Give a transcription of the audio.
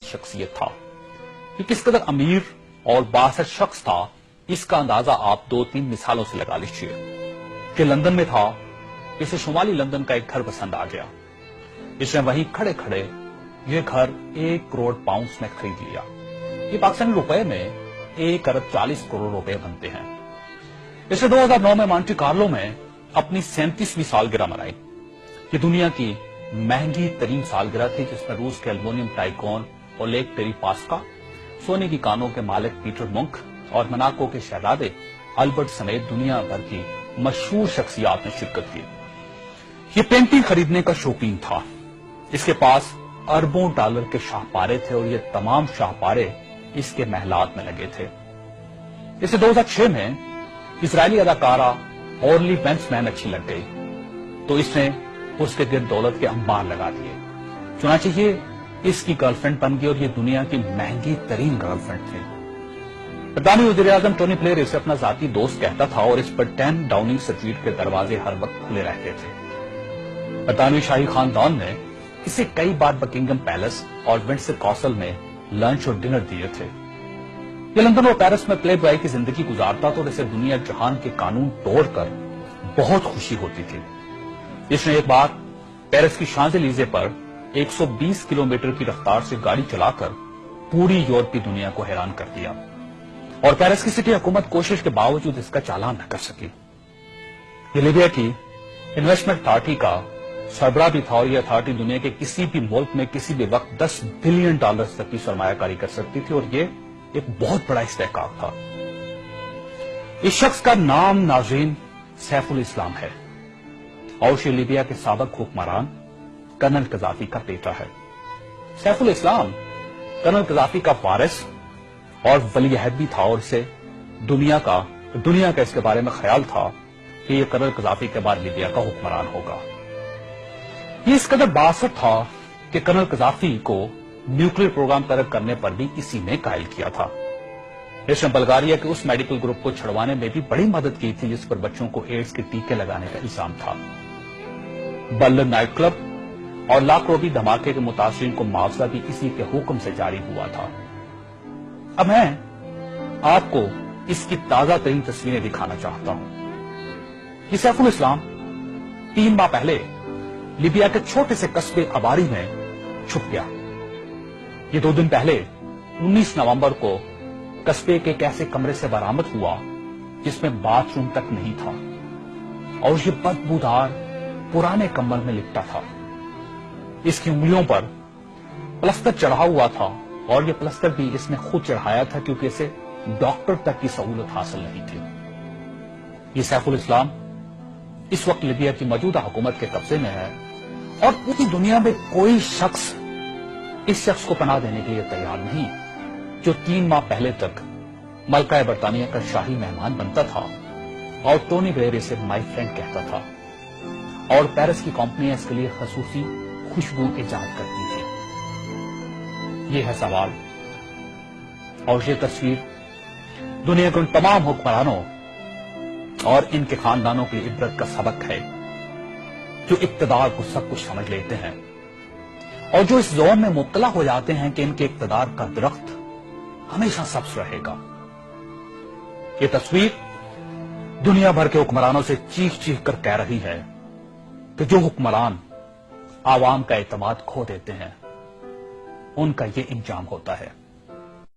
शख्सियत था। ये किस कदर अमीर और बासर शख्स था, इसका अंदाजा आप 2-3 मिसालों से लगा लीजिए। कि लंदन में था, इसे शुमाली लंदन का एक घर पसंद आ गया। इसने वहीं खड़े खड़े ये घर 1 करोड़ पाउंड्स में खरीद लिया। ये पाकिस्तानी रुपए में 1 अरब 40 करोड़ रुपए बनते हैं। इसने 2009 में मॉन्टे कार्लो में अपनी 37वीं सालगिरह मनाई। ये दुनिया की महंगी तरीन सालगिरह थी, जिसमें रूस के एल्युमिनियम टाइकॉन ओलेग टेरिपास्का, सोने की कानों के मालिक पीटर मुंक और मोनाको के शहजादे अल्बर्ट समेत दुनिया भर की मशहूर शख्सियात ने शिरकत की। ये पेंटिंग खरीदने का शौकीन था। इसके पास अरबों डॉलर के शाहपारे थे और ये तमाम शाहपारे इसके महलात में लगे थे। इसे 2006 में इजरायली अदाकारा ऑर्ली बेंसमैन अच्छी लग गई, तो इसने उसके गिर्द दौलत के अंबार लगा दिए। चुनांचे ये इसकी गर्लफ्रेंड बन गई और ये दुनिया की महंगी तरीन गर्लफ्रेंड थी। बरतानवी वज़ीर-ए-आज़म टोनी ब्लेयर इसे अपना जाती दोस्त कहता था और इस पर 10 डाउनिंग स्ट्रीट के दरवाजे हर वक्त खुले रहते थे। बरतानवी शाही खानदान ने इसे कई बार बकिंगम पैलेस और विंडसर कासल में लंच और डिनर दिए थे। ये लंदन और पेरिस में प्ले बॉय की जिंदगी गुजारता था और इसे दुनिया जहान के कानून तोड़कर बहुत खुशी होती थी। इसने एक बार पेरिस की शांज़-एलीज़े पर 120 किलोमीटर की रफ्तार से गाड़ी चलाकर पूरी यूरोपीय दुनिया को हैरान कर दिया और पेरिस की सिटी हुकूमत कोशिश के बावजूद इसका चालान न कर सकी। ये लीबिया की इन्वेस्टमेंट अथॉरिटी का सरबराह भी था और यह अथॉरिटी दुनिया के किसी भी मुल्क में किसी भी वक्त $10 बिलियन तक की सरमायाकारी कर सकती थी और ये एक बहुत बड़ा इस्तेहकाक था। इस शख्स का नाम नाज़रीन सैफुल इस्लाम है और ये लीबिया के साबिक हुक्मरान कर्नल कज़ाफी का बेटा है। सैफुल इस्लाम कर्नल कज़ाफी का वारिस और वली अहद भी था और इसे दुनिया का इसके बारे में ख्याल था कि यह कर्नल कज़ाफी के बाद लीबिया का हुक्मरान होगा। ये इस कदर बासर था कि कर्नल कज़ाफी को न्यूक्लियर प्रोग्राम तरक करने पर भी इसी ने कायल किया था। इसने बल्गारिया के उस मेडिकल ग्रुप को छुड़वाने में भी बड़ी मदद की थी जिस पर बच्चों को एड्स के टीके लगाने का इल्जाम था। बर्लिन नाइट क्लब और लाक्रोबी धमाके के मुतासिरीन को मुआवजा भी इसी के हुक्म से जारी हुआ था। अब मैं आपको इसकी ताजा तरीन तस्वीरें दिखाना चाहता हूं। ये सैफुल इस्लाम 3 माह पहले लीबिया के छोटे से कस्बे अबारी में छुप गया। ये 2 दिन पहले 19 नवंबर को कस्बे के एक ऐसे कमरे से बरामद हुआ जिसमें बाथरूम तक नहीं था और ये बदबूदार पुराने कंबल में लिपटा था। इसकी उंगलियों पर प्लास्टर चढ़ा हुआ था और ये प्लास्टर भी इसने खुद चढ़ाया था क्योंकि इसे डॉक्टर तक की सहूलत हासिल नहीं थी। ये सैफुल इस्लाम इस वक्त लीबिया की मौजूदा हुकूमत के कब्जे में है और पूरी दुनिया में कोई शख्स इस शख्स को पनाह देने के लिए तैयार नहीं जो 3 माह पहले तक मलका बरतानिया का शाही मेहमान बनता था और टोनी ब्लेयर इसे माय फ्रेंड कहता था और पेरिस की कंपनियां इसके लिए खसूसी खुशबू इजाद करती थी। ये है सवाल और ये तस्वीर दुनिया के उन तमाम हुक्मरानों और इनके खानदानों के लिए इबरत का सबक है जो इक्तदार को सब कुछ समझ लेते हैं और जो इस जोन में मुब्तला हो जाते हैं कि इनके इक्तदार का दरख्त हमेशा सब्ज रहेगा। ये तस्वीर दुनिया भर के हुक्मरानों से चीख चीख कर कह रही है कि जो हुक्मरान आवाम का एतमाद खो देते हैं उनका ये इंजाम होता है।